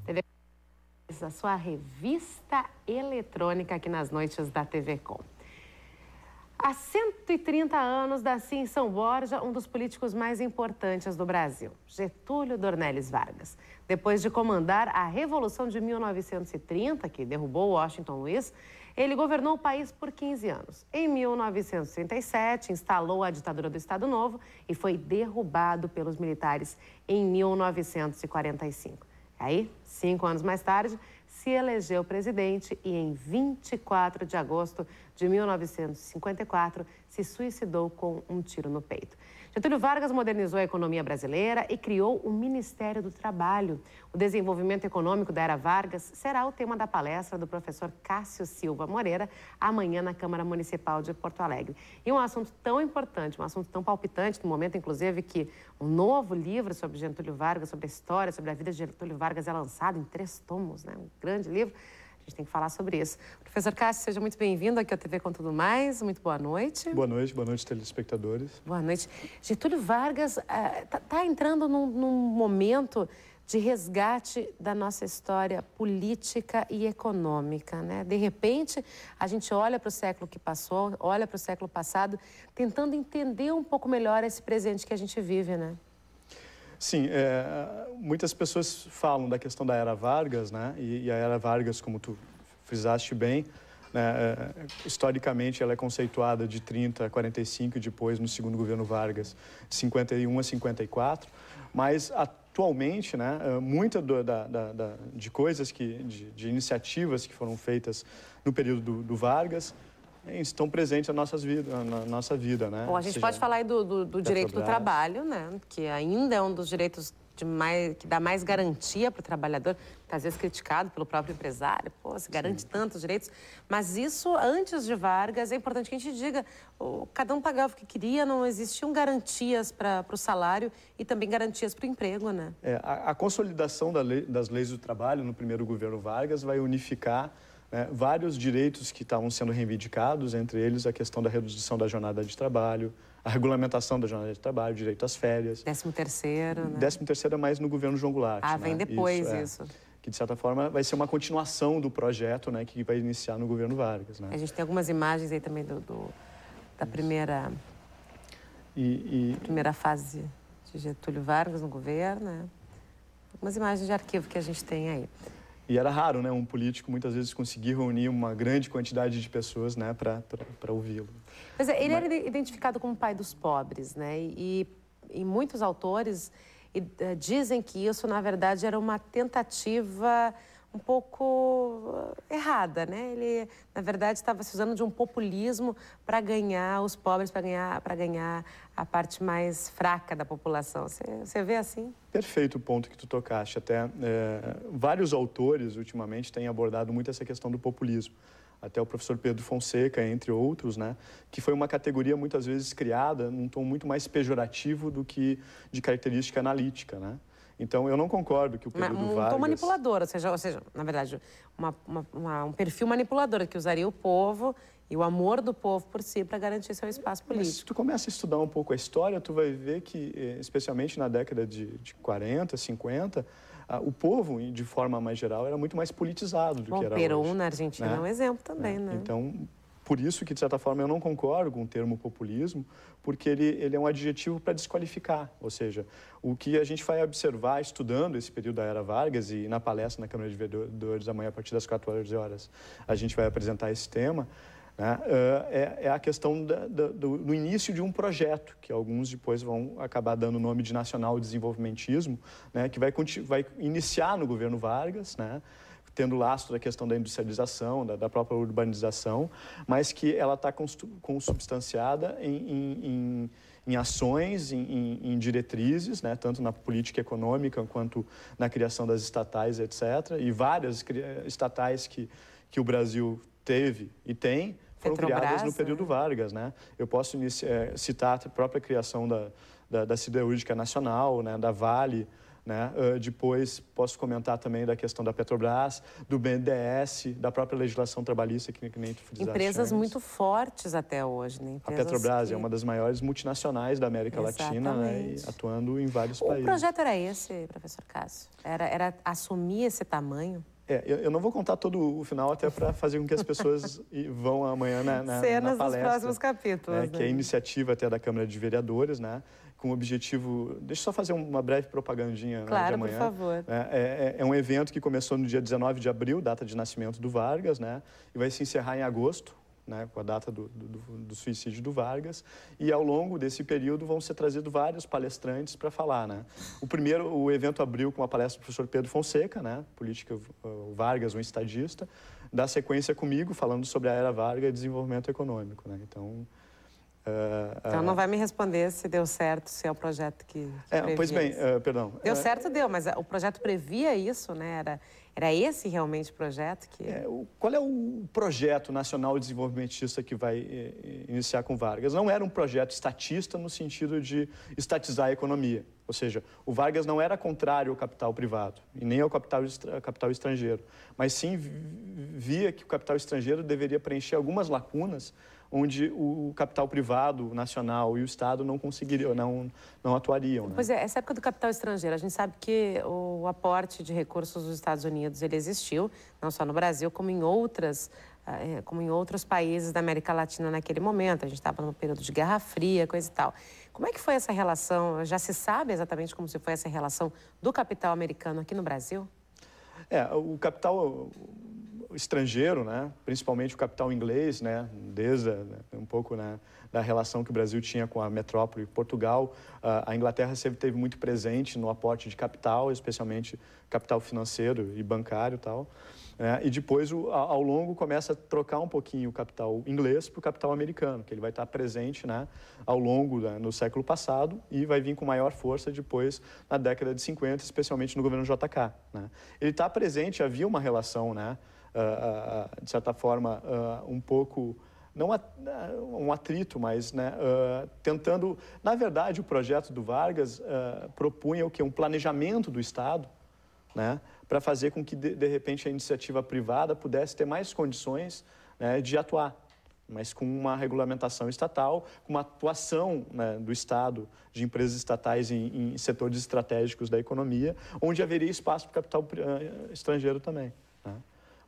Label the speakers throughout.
Speaker 1: TV a sua revista eletrônica aqui nas noites da TV Com. Há 130 anos nascia em São Borja um dos políticos mais importantes do Brasil, Getúlio Dornelles Vargas. Depois de comandar a Revolução de 1930, que derrubou Washington Luiz, ele governou o país por 15 anos. Em 1937, instalou a ditadura do Estado Novo e foi derrubado pelos militares em 1945. Aí, 5 anos mais tarde, se elegeu presidente e em 24 de agosto de 1954 se suicidou com um tiro no peito. Getúlio Vargas modernizou a economia brasileira e criou o Ministério do Trabalho. O desenvolvimento econômico da era Vargas será o tema da palestra do professor Cássio Silva Moreira amanhã na Câmara Municipal de Porto Alegre. E um assunto tão importante, um assunto tão palpitante, no momento, inclusive, que um novo livro sobre Getúlio Vargas, sobre a história, sobre a vida de Getúlio Vargas é lançado em 3 tomos, né? Um grande livro. A gente tem que falar sobre isso. Professor Cássio, seja muito bem-vindo aqui ao TV Com Tudo Mais. Muito boa noite.
Speaker 2: Boa noite, telespectadores.
Speaker 1: Boa noite. Getúlio Vargas está entrando num momento de resgate da nossa história política e econômica, né? De repente, a gente olha para o século que passou, olha para o século passado, tentando entender um pouco melhor esse presente que a gente vive, né?
Speaker 2: Sim, muitas pessoas falam da questão da Era Vargas, né? E a Era Vargas, como tu frisaste bem, né? Historicamente ela é conceituada de 30 a 45 e depois, no segundo governo Vargas, de 51 a 54. Mas atualmente, né, muita de coisas de iniciativas que foram feitas no período do Vargas estão presentes na nossa vida, né?
Speaker 1: Bom, a gente pode falar aí do direito do trabalho, né? Que ainda é um dos direitos que dá mais garantia para o trabalhador, às vezes criticado pelo próprio empresário. Pô, se garante tantos direitos. Mas isso, antes de Vargas, é importante que a gente diga, cada um pagava o que queria, não existiam garantias para o salário e também garantias para o emprego, né?
Speaker 2: A consolidação das leis do trabalho no primeiro governo Vargas vai unificar vários direitos que estavam sendo reivindicados, entre eles a questão da redução da jornada de trabalho, a regulamentação da jornada de trabalho, direito às férias.
Speaker 1: 13º, né?
Speaker 2: 13º é mais no governo João Goulart.
Speaker 1: Vem depois isso.
Speaker 2: Que, de certa forma, vai ser uma continuação do projeto, né, que vai iniciar no governo Vargas, né?
Speaker 1: A gente tem algumas imagens aí também da primeira fase de Getúlio Vargas no governo, né? Algumas imagens de arquivo que a gente tem aí.
Speaker 2: E era raro, né, um político muitas vezes conseguir reunir uma grande quantidade de pessoas, né, para ouvi-lo.
Speaker 1: Mas ele era identificado como pai dos pobres, né? E muitos autores dizem que isso, na verdade, era uma tentativa um pouco errada, né? Ele, na verdade, estava se usando de um populismo para ganhar os pobres, para ganhar a parte mais fraca da população. Você vê assim?
Speaker 2: Perfeito o ponto que tu tocaste. Até vários autores, ultimamente, têm abordado muito essa questão do populismo. Até o professor Pedro Fonseca, entre outros, né? Que foi uma categoria, muitas vezes, criada num tom muito mais pejorativo do que de característica analítica, né? Então, eu não concordo que o período Vargas...
Speaker 1: Um tom manipulador, ou seja, na verdade, um perfil manipulador que usaria o povo e o amor do povo por si para garantir seu espaço político.
Speaker 2: Mas se tu começa a estudar um pouco a história, tu vai ver que, especialmente na década de 40, 50, o povo, de forma mais geral, era muito mais politizado do que era hoje.
Speaker 1: Perón na Argentina é um exemplo também, né?
Speaker 2: Então, por isso que, de certa forma, eu não concordo com o termo populismo, porque ele é um adjetivo para desqualificar. Ou seja, o que a gente vai observar estudando esse período da Era Vargas e na palestra na Câmara de Vereadores amanhã, a partir das 14 horas, a gente vai apresentar esse tema, né? É a questão do início de um projeto, que alguns depois vão acabar dando o nome de nacional desenvolvimentismo, né? Que vai iniciar no governo Vargas, né? Tendo lastro da questão da industrialização, da própria urbanização, mas que ela está consubstanciada em ações, em diretrizes, né, tanto na política econômica quanto na criação das estatais, etc. E várias estatais que o Brasil teve e tem foram criadas no período Vargas, né? Eu posso citar a própria criação da Siderúrgica Nacional, né, da Vale, né? Depois posso comentar também da questão da Petrobras, do BNDES, da própria legislação trabalhista, que nem tu frisaste.
Speaker 1: Empresas muito fortes até hoje, né?
Speaker 2: A Petrobras é uma das maiores multinacionais da América Latina, né? E atuando em vários países.
Speaker 1: O projeto era esse, professor Cássio? Era assumir esse tamanho?
Speaker 2: Eu não vou contar todo o final até para fazer com que as pessoas vão amanhã na
Speaker 1: cenas
Speaker 2: palestra,
Speaker 1: dos próximos capítulos.
Speaker 2: Né? Que é a iniciativa até da Câmara de Vereadores, né? Com o objetivo... Deixa eu só fazer uma breve propagandinha,
Speaker 1: claro,
Speaker 2: de amanhã.
Speaker 1: Por favor.
Speaker 2: É um evento que começou no dia 19 de abril, data de nascimento do Vargas, né? E vai se encerrar em agosto, né, com a data do suicídio do Vargas, e ao longo desse período vão ser trazidos vários palestrantes para falar, né? O evento abriu com a palestra do professor Pedro Fonseca, né, política Vargas, um estadista, dá sequência comigo falando sobre a era Vargas e desenvolvimento econômico, né? Então
Speaker 1: não vai me responder se deu certo, se é o projeto que previa.
Speaker 2: Pois bem, perdão.
Speaker 1: Deu certo, deu, mas o projeto previa isso, né? Era esse realmente o projeto que...
Speaker 2: Qual é o projeto nacional desenvolvimentista que vai iniciar com Vargas? Não era um projeto estatista no sentido de estatizar a economia. Ou seja, o Vargas não era contrário ao capital privado e nem ao capital estrangeiro, mas sim via que o capital estrangeiro deveria preencher algumas lacunas onde o capital privado, nacional e o Estado não conseguiriam, não atuariam. Né?
Speaker 1: Pois é, essa época do capital estrangeiro, a gente sabe que o aporte de recursos dos Estados Unidos, ele existiu, não só no Brasil, como em outros países da América Latina naquele momento. A gente estava num período de Guerra Fria, coisa e tal. Como é que foi essa relação? Já se sabe exatamente como se foi essa relação do capital americano aqui no Brasil?
Speaker 2: O capital estrangeiro, né, principalmente o capital inglês, né, desde um pouco, né, da relação que o Brasil tinha com a metrópole Portugal, a Inglaterra sempre esteve muito presente no aporte de capital, especialmente capital financeiro e bancário e tal. E depois, ao longo, começa a trocar um pouquinho o capital inglês para o capital americano, que ele vai estar presente, né, ao longo no século passado e vai vir com maior força depois na década de 50, especialmente no governo JK. Né. Ele está presente, havia uma relação, né, de certa forma, um pouco, não um atrito, mas, né, tentando... Na verdade, o projeto do Vargas propunha o quê? Um planejamento do Estado, né, para fazer com que, de repente, a iniciativa privada pudesse ter mais condições, né, de atuar, mas com uma regulamentação estatal, com uma atuação, né, do Estado, de empresas estatais em setores estratégicos da economia, onde haveria espaço para o capital estrangeiro também. Né?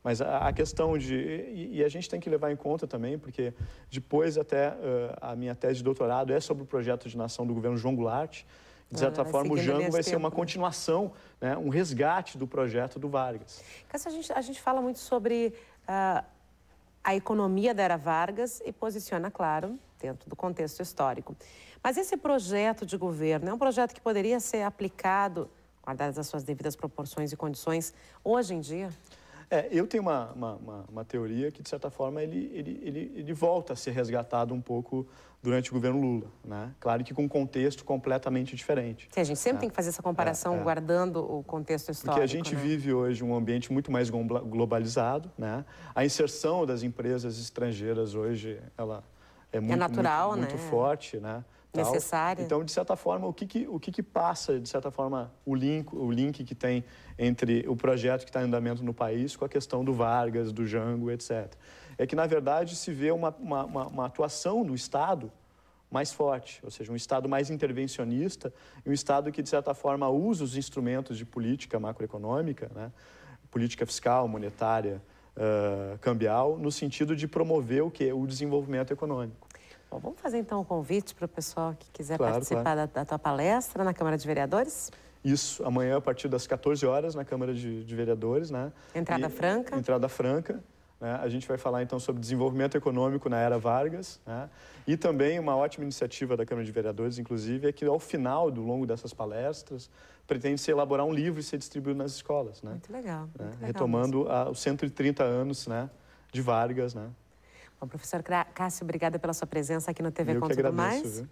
Speaker 2: Mas a questão de... E a gente tem que levar em conta também, porque depois até a minha tese de doutorado é sobre o projeto de nação do governo João Goulart. De certa forma, o Jango vai ser uma continuação, né, um resgate do projeto do Vargas.
Speaker 1: Cássio, a gente fala muito sobre a economia da era Vargas e posiciona, claro, dentro do contexto histórico. Mas esse projeto de governo é um projeto que poderia ser aplicado, guardadas as suas devidas proporções e condições, hoje em dia?
Speaker 2: Eu tenho uma teoria que, de certa forma, ele volta a ser resgatado um pouco durante o governo Lula, né? Claro que com um contexto completamente diferente.
Speaker 1: Sim, a gente sempre tem que fazer essa comparação guardando o contexto histórico.
Speaker 2: Porque a gente vive hoje um ambiente muito mais globalizado, né? A inserção das empresas estrangeiras hoje, ela é muito,
Speaker 1: natural,
Speaker 2: muito forte, né?
Speaker 1: Necessária.
Speaker 2: Então, de certa forma, o que passa, de certa forma, o link que tem entre o projeto que está em andamento no país com a questão do Vargas, do Jango, etc. É que, na verdade, se vê uma atuação do Estado mais forte, ou seja, um Estado mais intervencionista e um Estado que, de certa forma, usa os instrumentos de política macroeconômica, né? Política fiscal, monetária, cambial, no sentido de promover o desenvolvimento econômico.
Speaker 1: Bom, vamos fazer então um convite para o pessoal que quiser participar da tua palestra na Câmara de Vereadores?
Speaker 2: Isso, amanhã a partir das 14 horas na Câmara de Vereadores, né?
Speaker 1: Entrada franca?
Speaker 2: Entrada franca. Né? A gente vai falar então sobre desenvolvimento econômico na era Vargas, né? E também uma ótima iniciativa da Câmara de Vereadores, inclusive, é que ao final, do longo dessas palestras, pretende-se elaborar um livro e ser distribuído nas escolas. Né?
Speaker 1: Muito legal. Muito legal
Speaker 2: retomando os 130 anos, né, de Vargas, né?
Speaker 1: Bom, professor Cássio, obrigada pela sua presença aqui no TV Com Tudo Mais.
Speaker 2: Viu?